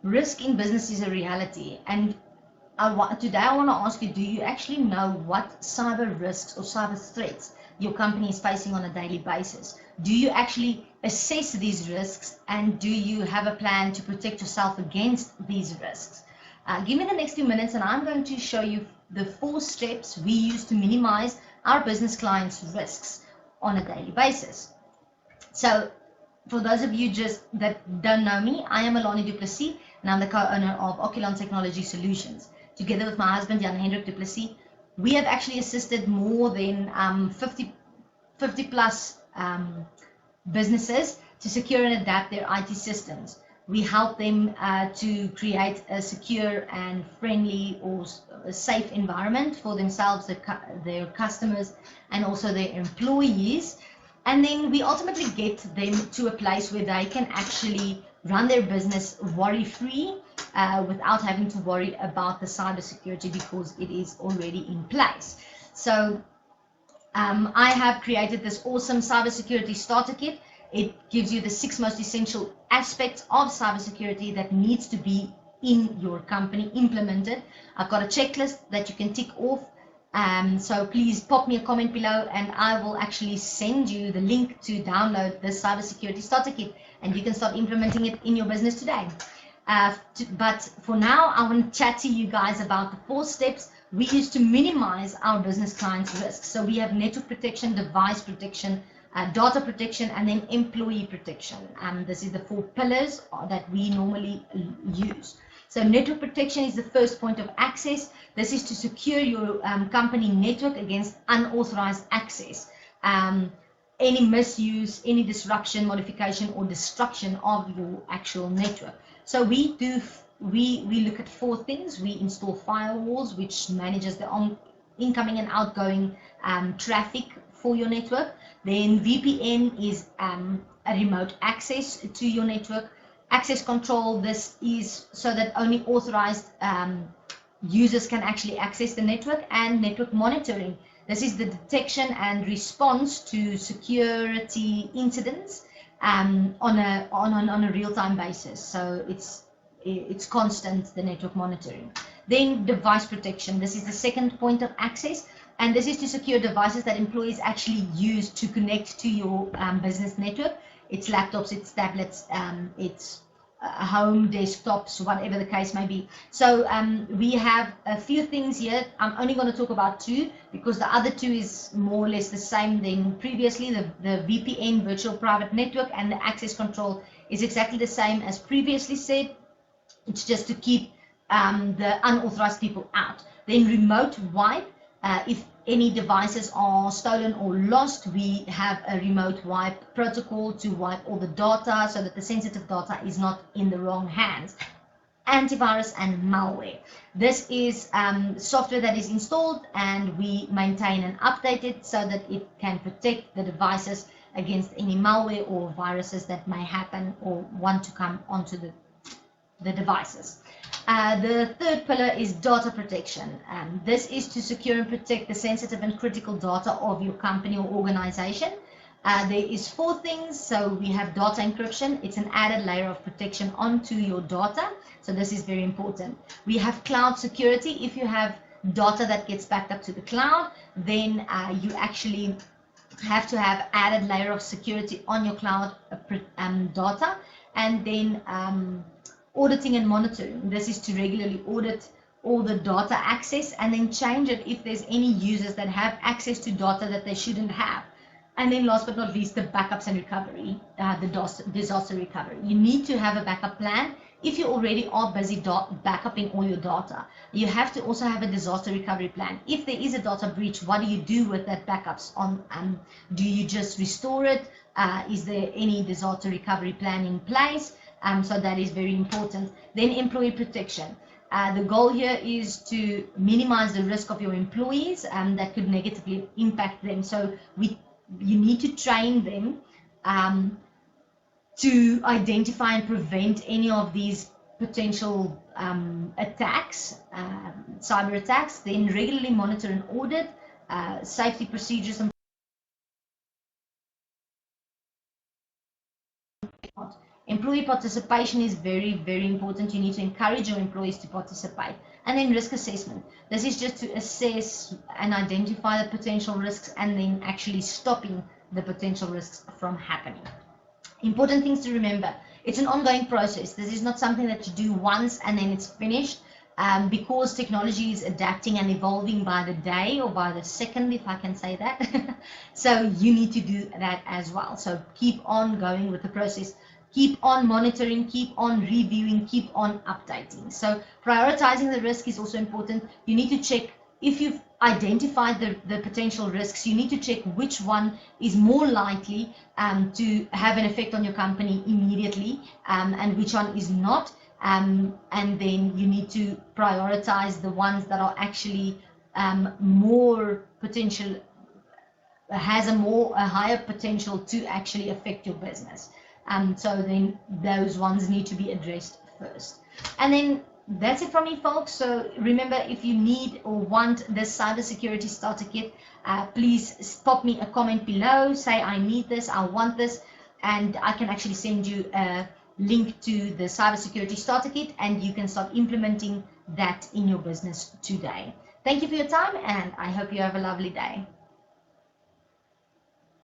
risk in business is a reality, and today I want to ask you, do you actually know what cyber risks or cyber threats your company is facing on a daily basis? Do you actually assess these risks, and do you have a plan to protect yourself against these risks? Give me the next few minutes and I'm going to show you the 4 steps we use to minimize our business clients' risks on a daily basis. So for those of you that don't know me, I am Alani du Plessis, and I'm the co-owner of Oculon Technology Solutions. Together with my husband, Jan Hendrik du Plessis, we have actually assisted more than 50 plus businesses to secure and adapt their IT systems. We help them to create a secure and friendly or a safe environment for themselves, their customers, and also their employees. And then we ultimately get them to a place where they can actually run their business worry-free without having to worry about the cybersecurity, because it is already in place. So I have created this awesome cybersecurity starter kit. It gives you the 6 most essential aspects of cybersecurity that needs to be in your company implemented. I've got a checklist that you can tick off. So please pop me a comment below and I will actually send you the link to download this cybersecurity starter kit, and you can start implementing it in your business today. But for now, I want to chat to you guys about the 4 steps we use to minimize our business clients' risks. So we have network protection, device protection, data protection, and then employee protection. This is the 4 pillars that we normally use. So network protection is the first point of access. This is to secure your company network against unauthorized access, any misuse, any disruption, modification, or destruction of your actual network. So we look at 4 things. We install firewalls, which manages the incoming and outgoing traffic for your network. Then VPN is a remote access to your network. Access control, this is so that only authorized users can actually access the network. And network monitoring, this is the detection and response to security incidents on a real-time basis. So it's constant, the network monitoring. Then device protection, this is the second point of access, and this is to secure devices that employees actually use to connect to your business network. It's laptops, it's tablets, it's home desktops, whatever the case may be. So we have a few things here. I'm only going to talk about 2 because the other 2 is more or less the same than previously. The VPN, virtual private network, and the access control is exactly the same as previously said. It's just to keep the unauthorized people out. Then remote wipe, if any devices are stolen or lost, we have a remote wipe protocol to wipe all the data so that the sensitive data is not in the wrong hands. Antivirus and malware. This is software that is installed and we maintain and update it so that it can protect the devices against any malware or viruses that may happen or want to come onto the devices. The third pillar is data protection. This is to secure and protect the sensitive and critical data of your company or organization. There is 4 things. So we have data encryption. It's an added layer of protection onto your data. So this is very important. We have cloud security. If you have data that gets backed up to the cloud, then you actually have to have added layer of security on your cloud data. And then auditing and monitoring. This is to regularly audit all the data access and then change it if there's any users that have access to data that they shouldn't have. And then last but not least, the backups and recovery, the disaster recovery. You need to have a backup plan. If you already are busy backupping all your data, you have to also have a disaster recovery plan. If there is a data breach, what do you do with that backups? Do you just restore it? Is there any disaster recovery plan in place? So that is very important. Then employee protection. The goal here is to minimize the risk of your employees that could negatively impact them. So you need to train them to identify and prevent any of these potential attacks, cyber attacks. Then regularly monitor and audit safety procedures and Employee participation is very, very important. You need to encourage your employees to participate. And then risk assessment. This is just to assess and identify the potential risks and then actually stopping the potential risks from happening. Important things to remember. It's an ongoing process. This is not something that you do once and then it's finished. Because technology is adapting and evolving by the day or by the second, if I can say that. So you need to do that as well. So keep on going with the process. Keep on monitoring, keep on reviewing, keep on updating. So prioritizing the risk is also important. You need to check if you've identified the potential risks, you need to check which one is more likely to have an effect on your company immediately and which one is not. And then you need to prioritize the ones that are actually more potential, has a higher potential to actually affect your business. So then those ones need to be addressed first. And then that's it from me, folks. So remember, if you need or want this cybersecurity starter kit, please pop me a comment below, say I need this, I want this, and I can actually send you a link to the cybersecurity starter kit and you can start implementing that in your business today. Thank you for your time and I hope you have a lovely day.